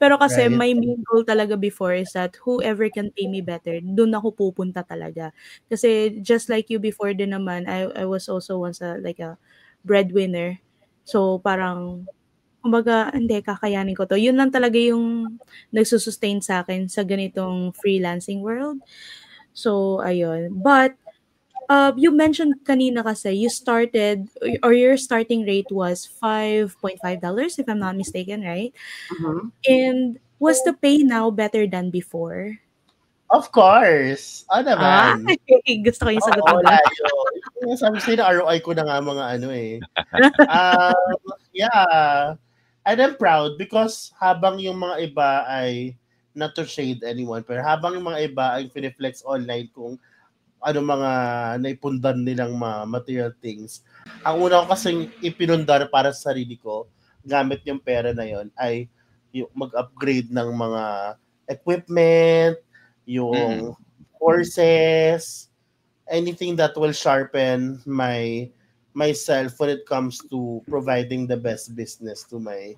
Pero kasi Right. my main goal talaga before is that whoever can pay me better, dun ako pupunta talaga. Kasi just like you before din naman, I was also once like a breadwinner. So parang kumbaga, hindi kakayanin ko 'to. Yun lang talaga yung nagsu-sustain sa'kin sa ganitong freelancing world. So ayun. But you mentioned kanina kasi you started or your starting rate was $5.5 if I'm not mistaken, right? Mhm. And was the pay now better than before? Of course. Ah, Naman. gusto ko yung Oo, sagutin 'to. layo. Yung sabi ko sa'yo, ROI ko na nga mga ano eh. Yeah. And I'm proud because habang yung mga iba ay not to shade anyone, pero habang yung mga iba ay piniflex online kung ano mga naipundan nilang mga material things. Ang una ko kasing ipinundar para sa sarili ko, gamit yung pera na yon ay yung mag-upgrade ng mga equipment, Mm. yung courses, anything that will sharpen myself when it comes to providing the best business to my